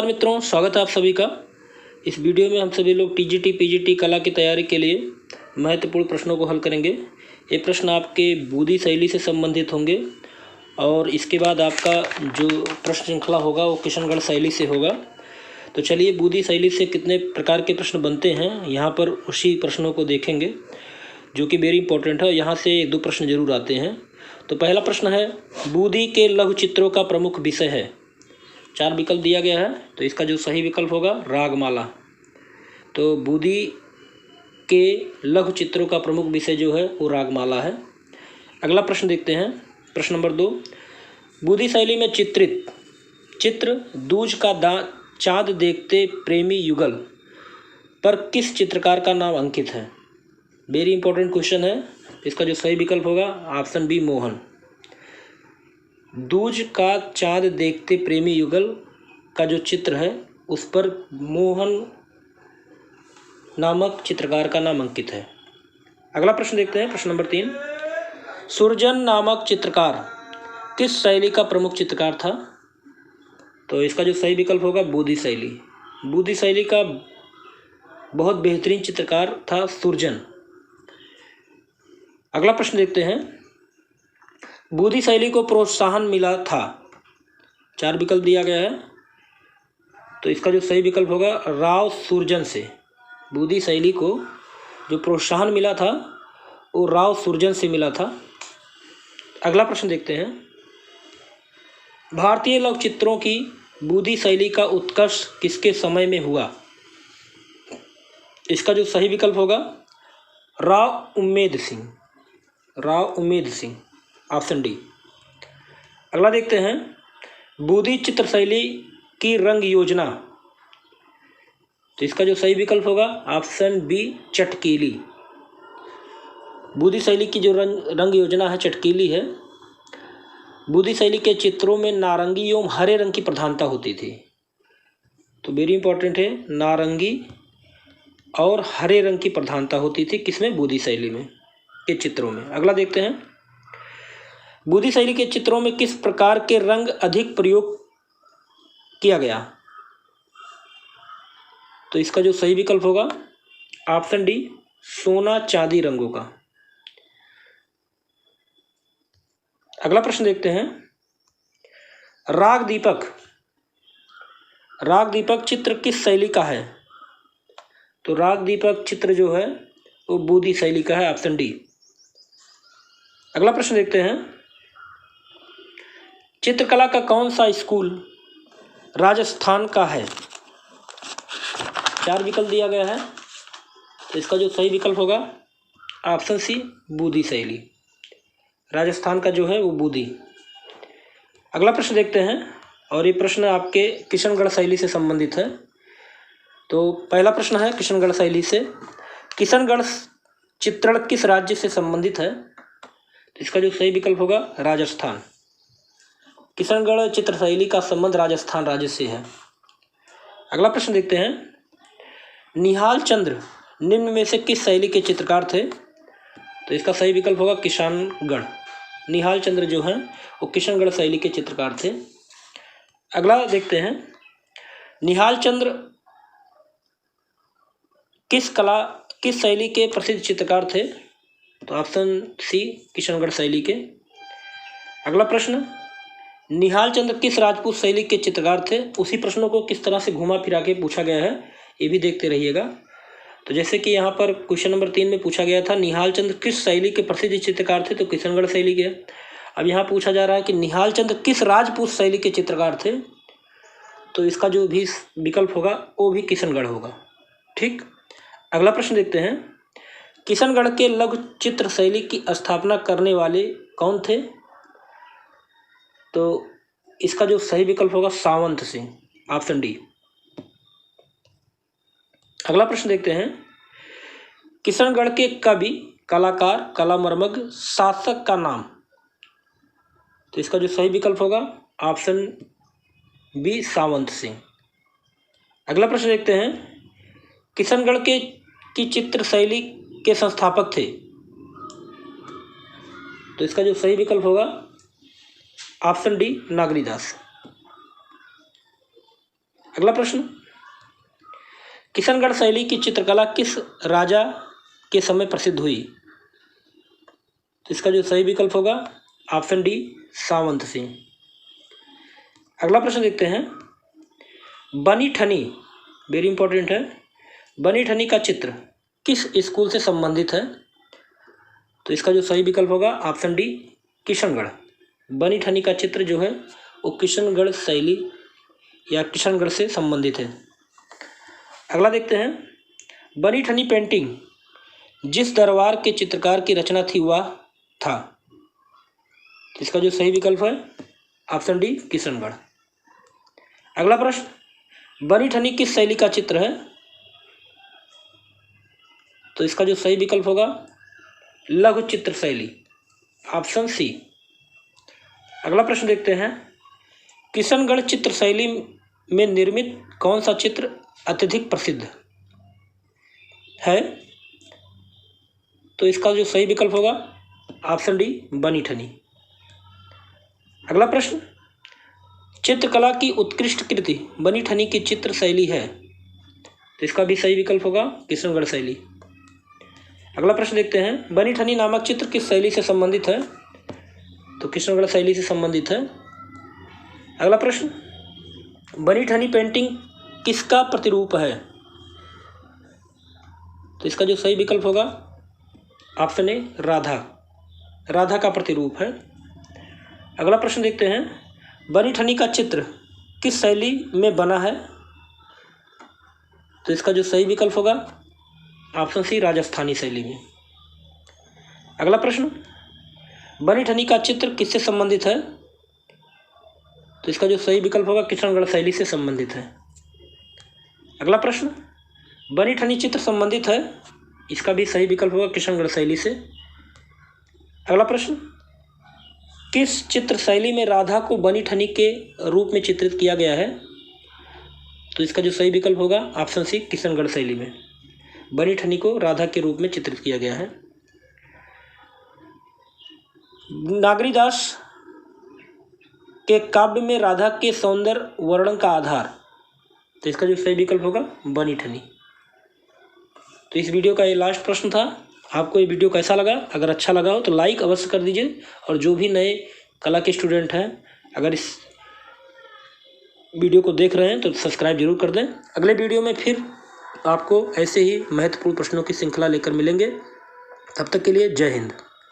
नमस्कार मित्रों, स्वागत है आप सभी का। इस वीडियो में हम सभी लोग टीजीटी पीजीटी कला की तैयारी के लिए महत्वपूर्ण प्रश्नों को हल करेंगे। ये प्रश्न आपके बूदी शैली से संबंधित होंगे और इसके बाद आपका जो प्रश्न श्रृंखला होगा वो किशनगढ़ शैली से होगा। तो चलिए बूदी शैली से कितने प्रकार के प्रश्न बनते हैं यहाँ पर उसी प्रश्नों को देखेंगे, जो कि वेरी इंपॉर्टेंट है। यहाँ से 1-2 प्रश्न जरूर आते हैं। तो पहला प्रश्न है, बूदी के लघु चित्रों का प्रमुख विषय है। 4 विकल्प दिया गया है, तो इसका जो सही विकल्प होगा रागमाला। तो बूदी के लघु चित्रों का प्रमुख विषय जो है वो रागमाला है। अगला प्रश्न देखते हैं, प्रश्न नंबर 2। बूदी शैली में चित्रित चित्र दूज का चाँद देखते प्रेमी युगल पर किस चित्रकार का नाम अंकित है। वेरी इंपॉर्टेंट क्वेश्चन है। इसका जो सही विकल्प होगा ऑप्शन बी मोहन। दूज का चाँद देखते प्रेमी युगल का जो चित्र है उस पर मोहन नामक चित्रकार का नाम अंकित है। अगला प्रश्न देखते हैं, प्रश्न नंबर 3। सुरजन नामक चित्रकार किस शैली का प्रमुख चित्रकार था। तो इसका जो सही विकल्प होगा बूदी शैली। बूदी शैली का बहुत बेहतरीन चित्रकार था सुरजन। अगला प्रश्न देखते हैं, बूदी शैली को प्रोत्साहन मिला था। 4 विकल्प दिया गया है, तो इसका जो सही विकल्प होगा राव सुरजन से। बूदी शैली को जो प्रोत्साहन मिला था वो राव सुरजन से मिला था। अगला प्रश्न देखते हैं, भारतीय लोक चित्रों की बूदी शैली का उत्कर्ष किसके समय में हुआ। इसका जो सही विकल्प होगा राव उम्मेद सिंह। Rao Ummed Singh, option D. अगला देखते हैं, बूदी चित्र शैली की रंग योजना। तो इसका जो सही विकल्प होगा ऑप्शन बी चटकीली। बूदी शैली की जो रंग योजना है चटकीली है। बूदी शैली के चित्रों में नारंगी एवं हरे रंग की प्रधानता होती थी। तो वेरी इंपॉर्टेंट है, नारंगी और हरे रंग की प्रधानता होती थी किसमें, बूदी शैली में के चित्रों में। अगला देखते हैं, बूदी शैली के चित्रों में किस प्रकार के रंग अधिक प्रयोग किया गया। तो इसका जो सही विकल्प होगा ऑप्शन डी सोना चांदी रंगों का। अगला प्रश्न देखते हैं, राग दीपक चित्र किस शैली का है। तो राग दीपक चित्र जो है वो बूदी शैली का है, ऑप्शन डी। अगला प्रश्न देखते हैं, चित्रकला का कौन सा स्कूल राजस्थान का है। 4 विकल्प दिया गया है, तो इसका जो सही विकल्प होगा ऑप्शन सी बूदी शैली। राजस्थान का जो है वो बूदी। अगला प्रश्न देखते हैं, और ये प्रश्न आपके किशनगढ़ शैली से संबंधित है। तो पहला प्रश्न है किशनगढ़ शैली से, किशनगढ़ चित्रण किस राज्य से संबंधित है। तो इसका जो सही विकल्प होगा राजस्थान। किशनगढ़ चित्र शैली का संबंध राजस्थान राज्य से है। अगला प्रश्न देखते हैं, निहाल चंद्र निम्न में से किस शैली के चित्रकार थे। तो इसका सही विकल्प होगा किशनगढ़। निहाल चंद्र जो हैं वो किशनगढ़ शैली के चित्रकार थे। अगला देखते हैं, निहाल चंद्र किस शैली के प्रसिद्ध चित्रकार थे। तो ऑप्शन सी किशनगढ़ शैली के। अगला प्रश्न, निहाल चंद्र किस राजपूत शैली के चित्रकार थे। उसी प्रश्नों को किस तरह से घुमा फिरा के पूछा गया है ये भी देखते रहिएगा। तो जैसे कि यहाँ पर क्वेश्चन नंबर 3 में पूछा गया था निहाल चंद्र किस शैली के प्रसिद्ध चित्रकार थे, तो किशनगढ़ शैली के। अब यहाँ पूछा जा रहा है कि निहाल चंद्र किस राजपूत शैली के चित्रकार थे, तो इसका जो भी विकल्प होगा वो भी किशनगढ़ होगा। ठीक। अगला प्रश्न देखते हैं, किशनगढ़ के लघु चित्र शैली की स्थापना करने वाले कौन थे। तो इसका जो सही विकल्प होगा सावंत सिंह, ऑप्शन डी। अगला प्रश्न देखते हैं, किशनगढ़ के कवि, कलाकार, कलामर्मज्ञ, शासक का नाम। तो इसका जो सही विकल्प होगा ऑप्शन बी सावंत सिंह। अगला प्रश्न देखते हैं, किशनगढ़ की चित्र शैली के संस्थापक थे। तो इसका जो सही विकल्प होगा ऑप्शन डी नागरीदास। अगला प्रश्न, किशनगढ़ शैली की चित्रकला किस राजा के समय प्रसिद्ध हुई? तो इसका जो सही विकल्प होगा ऑप्शन डी सावंत सिंह। अगला प्रश्न देखते हैं, बनी ठनी, वेरी इंपॉर्टेंट है, बनी ठनी का चित्र किस स्कूल से संबंधित है? तो इसका जो सही विकल्प होगा ऑप्शन डी किशनगढ़। बनी ठनी का चित्र जो है वो किशनगढ़ शैली या किशनगढ़ से संबंधित है। अगला देखते हैं, बनी ठनी पेंटिंग जिस दरबार के चित्रकार की रचना थी वह था? तो इसका जो सही विकल्प है ऑप्शन डी किशनगढ़। अगला प्रश्न, बनी ठनी किस शैली का चित्र है? तो इसका जो सही विकल्प होगा लघु चित्र शैली, ऑप्शन सी। अगला प्रश्न देखते हैं, किशनगढ़ चित्र शैली में निर्मित कौन सा चित्र अत्यधिक प्रसिद्ध है? तो इसका जो सही विकल्प होगा ऑप्शन डी बनी ठनी। अगला प्रश्न, चित्रकला की उत्कृष्ट कृति बनी ठनी की चित्र शैली है? तो इसका भी सही विकल्प होगा किशनगढ़ शैली। अगला प्रश्न देखते हैं, बनी ठनी नामक चित्र किस शैली से संबंधित है? तो किशनगढ़ शैली से संबंधित है। अगला प्रश्न, बनी ठनी पेंटिंग किसका प्रतिरूप है? तो इसका जो सही विकल्प होगा ऑप्शन ए राधा, राधा का प्रतिरूप है। अगला प्रश्न देखते हैं, बनी ठनी का चित्र किस शैली में बना है? तो इसका जो सही विकल्प होगा ऑप्शन सी राजस्थानी शैली में। अगला प्रश्न, बनी ठनी का चित्र किससे संबंधित है? तो इसका जो सही विकल्प होगा किशनगढ़ शैली से संबंधित है। अगला प्रश्न, बनी ठनी चित्र संबंधित है? इसका भी सही विकल्प होगा किशनगढ़ शैली से। अगला प्रश्न, किस चित्र शैली में राधा को बनी ठनी के रूप में चित्रित किया गया है? तो इसका जो सही विकल्प होगा ऑप्शन सी किशनगढ़ शैली में बनी ठनी को राधा के रूप में चित्रित किया गया है। नागरीदास के काव्य में राधा के सौंदर्य वर्णन का आधार? तो इसका जो सही विकल्प होगा बनी ठनी। तो इस वीडियो का ये लास्ट प्रश्न था। आपको ये वीडियो कैसा लगा? अगर अच्छा लगा हो तो लाइक अवश्य कर दीजिए, और जो भी नए कला के स्टूडेंट हैं अगर इस वीडियो को देख रहे हैं तो सब्सक्राइब जरूर कर दें। अगले वीडियो में फिर आपको ऐसे ही महत्वपूर्ण प्रश्नों की श्रृंखला लेकर मिलेंगे। तब तक के लिए जय हिंद।